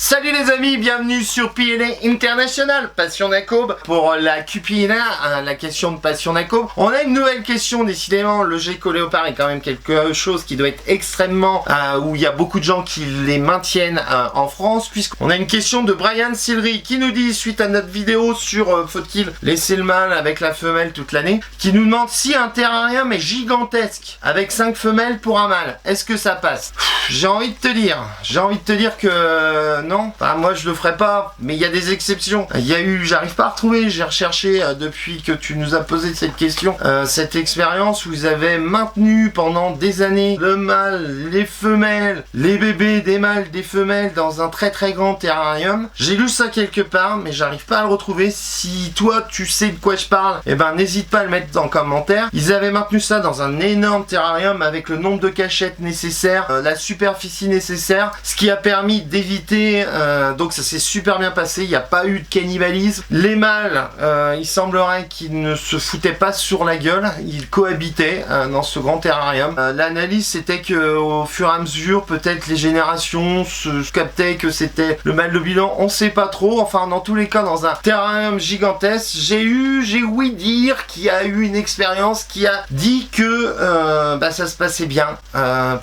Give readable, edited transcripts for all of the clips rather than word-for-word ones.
Salut les amis, bienvenue sur PNA International, Passion d'Acobe. Pour la QPNA, la question de Passion d'Acobe, on a une nouvelle question. Décidément, le gecko léopard est quand même quelque chose qui doit être extrêmement... où il y a beaucoup de gens qui les maintiennent en France, puisqu'on a une question de Brian Sillery qui nous dit, suite à notre vidéo sur faut-il laisser le mâle avec la femelle toute l'année, qui nous demande si un terrarium est gigantesque, avec 5 femelles pour un mâle, est-ce que ça passe? J'ai envie de te dire que non, enfin, moi je le ferai pas, mais il y a des exceptions. Il y a eu, j'arrive pas à retrouver, j'ai recherché depuis que tu nous as posé cette question, cette expérience où ils avaient maintenu pendant des années le mâle, les femelles, les bébés des mâles, des femelles dans un très très grand terrarium. J'ai lu ça quelque part, mais j'arrive pas à le retrouver. Si toi tu sais de quoi je parle, eh ben n'hésite pas à le mettre en commentaire. Ils avaient maintenu ça dans un énorme terrarium avec le nombre de cachettes nécessaires, la superficie nécessaire, ce qui a permis d'éviter, donc ça s'est super bien passé, il n'y a pas eu de cannibalisme. Les mâles, il semblerait qu'ils ne se foutaient pas sur la gueule, ils cohabitaient dans ce grand terrarium. L'analyse c'était que au fur et à mesure, peut-être les générations se captaient que c'était le mâle de bilan, on sait pas trop. Enfin, dans tous les cas, dans un terrarium gigantesque, j'ai ouï dire qu'il y a eu une expérience qui a dit que ça se passait bien.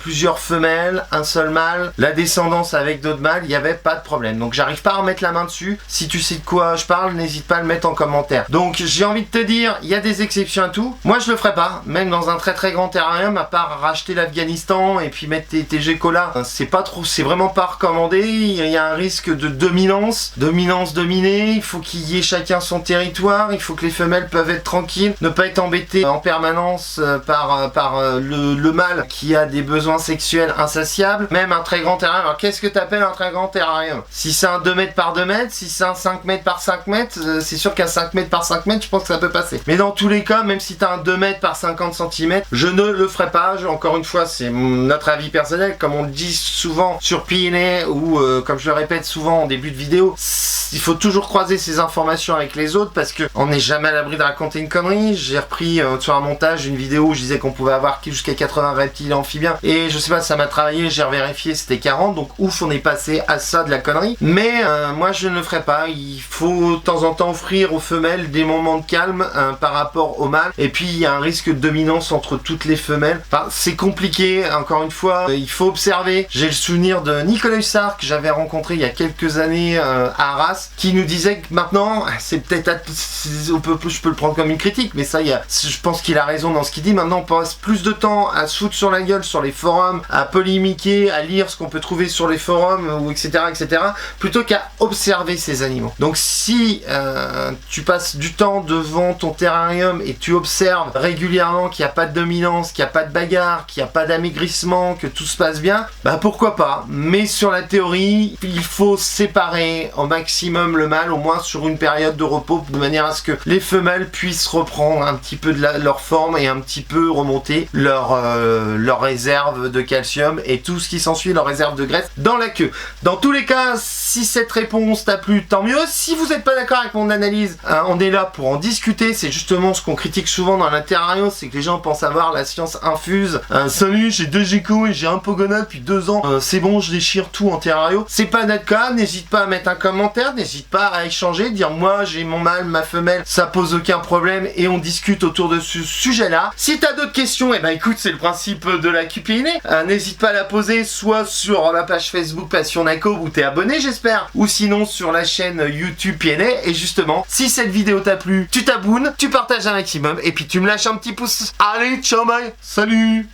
Plusieurs femelles, un seul mâle, la descendance avec d'autres mâles, il n'y avait pas de problème. Donc j'arrive pas à remettre la main dessus. Si tu sais de quoi je parle, n'hésite pas à le mettre en commentaire. Donc j'ai envie de te dire, il y a des exceptions à tout. Moi je le ferai pas, même dans un très très grand terrarium, à part racheter l'Afghanistan et puis mettre tes geckos là. C'est pas trop, c'est vraiment pas recommandé. Il y a un risque de dominance dominée. Il faut qu'il y ait chacun son territoire. Il faut que les femelles peuvent être tranquilles, ne pas être embêtées en permanence par le mâle qui a des besoins sexuels insatiables. Même un très grand terrarium. Alors qu'est-ce que t'appelles un très grand terrarium? Si c'est un 2 mètres par 2 mètres, si c'est un 5 mètres par 5 mètres, c'est sûr qu'un 5 mètres par 5 mètres, je pense que ça peut passer. Mais dans tous les cas, même si t'as un 2 mètres par 50 cm, je ne le ferai pas. Encore une fois, c'est notre avis personnel, comme on le dit souvent sur PNA ou comme je le répète souvent en début de vidéo, il faut toujours croiser ces informations avec les autres parce que on n'est jamais à l'abri de raconter une connerie. J'ai repris sur un montage une vidéo où je disais qu'on pouvait avoir jusqu'à 80 reptiles amphibiens et je sais pas, ça m'a travaillé, j'ai revérifié, c'était 40, donc ouf, on est passé à ça de la connerie. Mais moi je ne le ferai pas. Il faut de temps en temps offrir aux femelles des moments de calme par rapport aux mâles, et puis il y a un risque de dominance entre toutes les femelles. Enfin, c'est compliqué, encore une fois, il faut observer. J'ai le souvenir de Nicolas Hussard que j'avais rencontré il y a quelques années à Arras, qui nous disait que maintenant, c'est peut-être, je peux le prendre comme une critique, mais ça, je pense qu'il a raison dans ce qu'il dit. Maintenant, on passe plus de temps à se foutre sur la gueule sur les forums, à polémiquer, à lire ce qu'on peut trouver sur les forums, ou etc., plutôt qu'à observer ces animaux. Donc si tu passes du temps devant ton terrarium et tu observes régulièrement qu'il n'y a pas de dominance, qu'il n'y a pas de bagarre, qu'il n'y a pas d'amaigrissement, que tout se passe bien, bah pourquoi pas. Mais sur la théorie, il faut séparer au maximum le mâle, au moins sur une période de repos, de manière à ce que les femelles puissent reprendre un petit peu de leur forme et un petit peu remonter leur réserve de calcium et tout ce qui s'ensuit, leur réserve de graisse dans la queue. Dans tous les cas, si cette réponse t'a plu, tant mieux. Si vous n'êtes pas d'accord avec mon analyse, on est là pour en discuter. C'est justement ce qu'on critique souvent dans l'intérieur, c'est que les gens pensent avoir la science infuse. Salut, j'ai 2 geckos et j'ai un pogona depuis 2 ans. C'est bon, je déchire tout en terrario. C'est pas notre cas. N'hésite pas à mettre un commentaire, n'hésite pas à échanger, dire moi j'ai mon mâle, ma femelle, ça pose aucun problème et on discute autour de ce sujet-là. Si t'as d'autres questions, et écoute, c'est le principe de la QPNA. N'hésite pas à la poser soit sur la page Facebook Passion d'Acobe où t'es abonné, j'espère, ou sinon sur la chaîne YouTube PNA. Et justement, si cette vidéo t'a plu, tu t'abonnes, tu partages un maximum et puis tu me lâches un petit pouce. Allez, ciao, bye, salut.